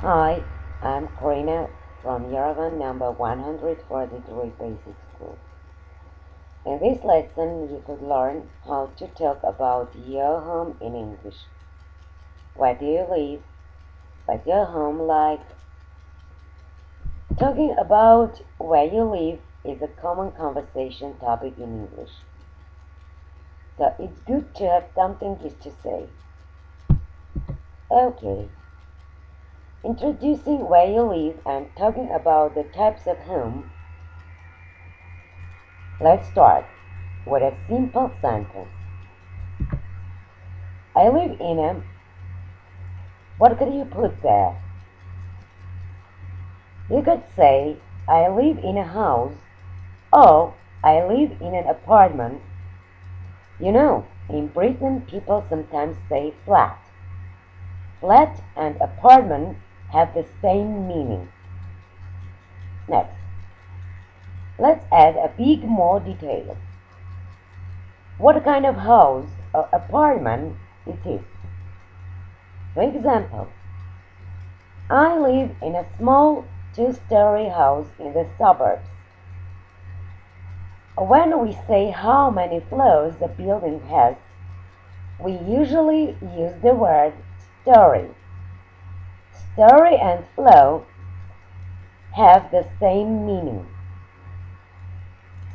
Hi, I'm Karine from Yerevan number 143 Basic School. In this lesson, you could learn how to talk about your home in English. Where do you live? What's your home like? Talking about where you live is a common conversation topic in English. So it's good to have something just to say. Okay. Introducing where you live and talking about the types of home. Let's start with a simple sentence. I live in a. What could you put there? You could say, I live in a house, or I live in an apartment. You know, in Britain people sometimes say flat. Flat and apartment have the same meaning. Next, let's add a bit more detail. What kind of house or apartment it is? For example, I live in a small two-story house in the suburbs. When we say how many floors a building has, we usually use the word story. Story and floor have the same meaning.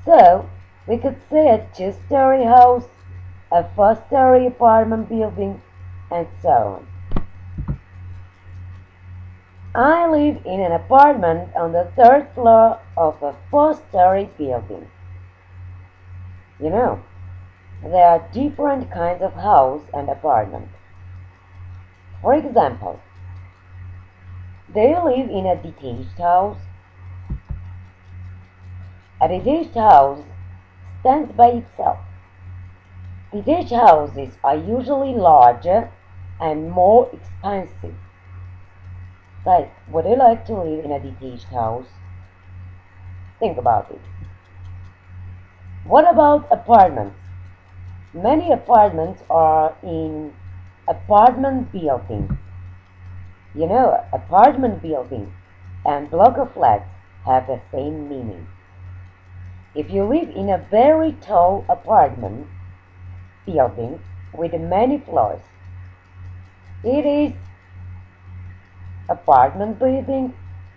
So, we could say a two-story house, a four-story apartment building, and so on. I live in an apartment on the third floor of a four-story building. You know, there are different kinds of house and apartment. For example, do you live in a detached house? A detached house stands by itself. Detached houses are usually larger and more expensive. But would you like to live in a detached house? Think about it. What about apartments? Many apartments are in apartment building. You know, apartment building and block of flats have the same meaning. If you live in a very tall apartment building with many floors, it is apartment building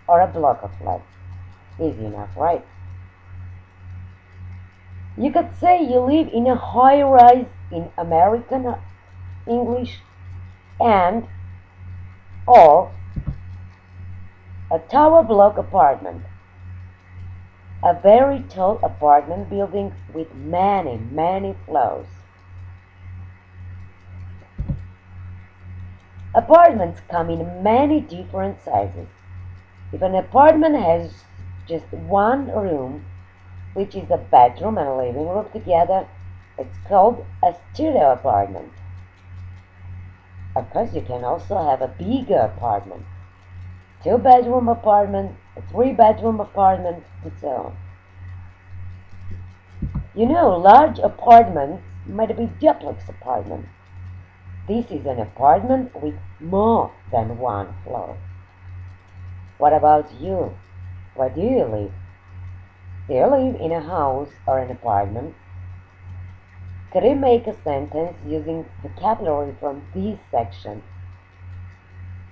or a block of flats. Easy enough, right? You could say you live in a high rise in American English and or a tower block apartment. A very tall apartment building with many floors. Apartments come in many different sizes. If an apartment has just one room, which is a bedroom and a living room together, it's called a studio apartment. Of course, you can also have a bigger apartment, two-bedroom apartment, a three-bedroom apartment, and so on. You know, large apartments might be duplex apartments. This is an apartment with more than one floor. What about you? Where do you live? Do you live in a house or an apartment? Could you make a sentence using vocabulary from this section?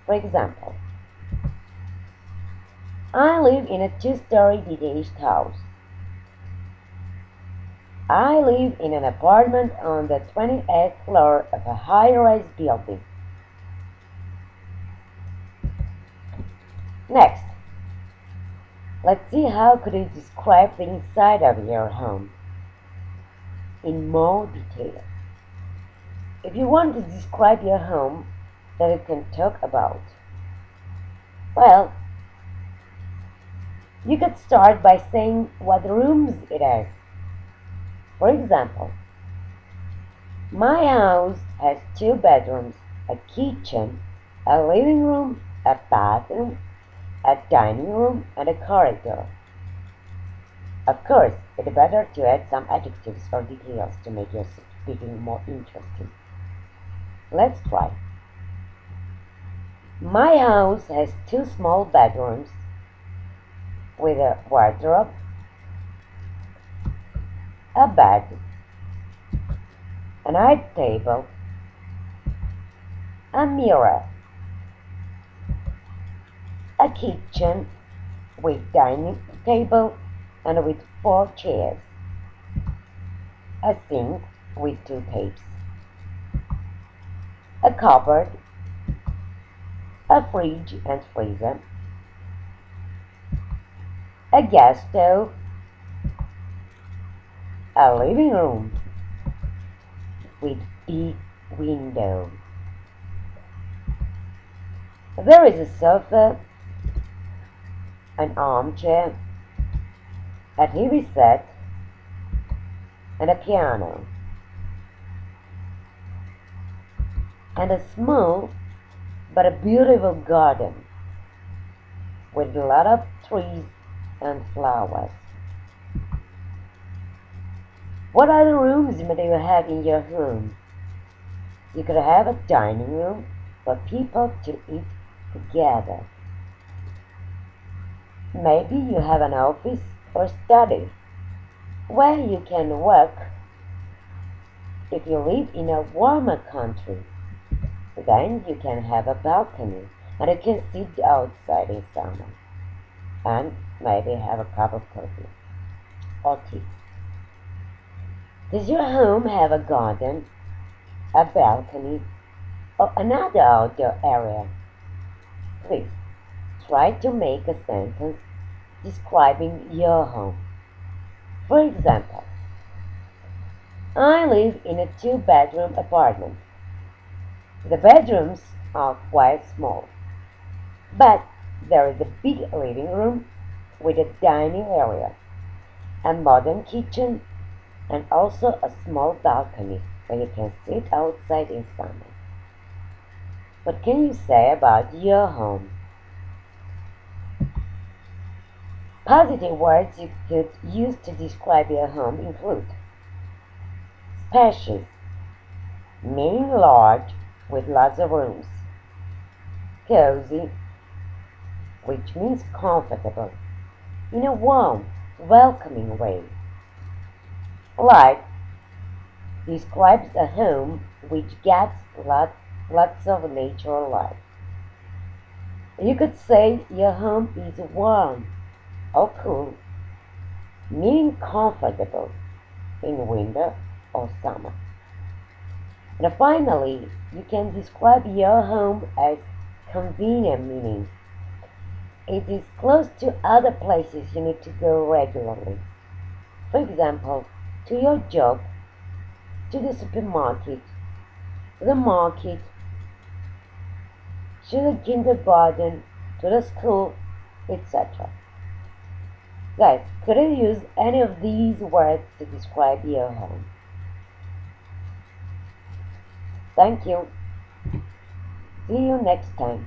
For example, I live in a two-story detached house. I live in an apartment on the 28th floor of a high-rise building. Next, let's see how could you describe the inside of your home in more detail. If you want to describe your home that you can talk about, well, you could start by saying what rooms it has. For example, my house has two bedrooms, a kitchen, a living room, a bathroom, a dining room, and a corridor. Of course, it's better to add some adjectives or details to make your speaking more interesting. Let's try. My house has two small bedrooms with a wardrobe, a bed, a night table, a mirror, a kitchen with dining table and with four chairs, a sink with two taps, a cupboard, a fridge and freezer, a gas stove, a living room with big window. There is a sofa, an armchair, a TV set, and a piano, and a small but a beautiful garden with a lot of trees and flowers. What other rooms do you have in your home? You could have a dining room for people to eat together. Maybe you have an office or study where you can work if you live in a warmer country. Then you can have a balcony and you can sit outside in summer and maybe have a cup of coffee or tea. Does your home have a garden, a balcony, or another outdoor area? Please try to make a sentence describing your home. For example, I live in a two-bedroom apartment. The bedrooms are quite small, but there is a big living room with a dining area, a modern kitchen, and also a small balcony where you can sit outside in summer. What can you say about your home? Positive words you could use to describe your home include spacious, meaning large with lots of rooms, cozy, which means comfortable in a warm, welcoming way. Light describes a home which gets lots of natural light. You could say your home is warm or cool, meaning comfortable in winter or summer. And finally, you can describe your home as convenient, meaning it is close to other places you need to go regularly. For example, to your job, to the supermarket, the market, to the kindergarten, to the school, etc. Guys, could you use any of these words to describe your home? Thank you. See you next time.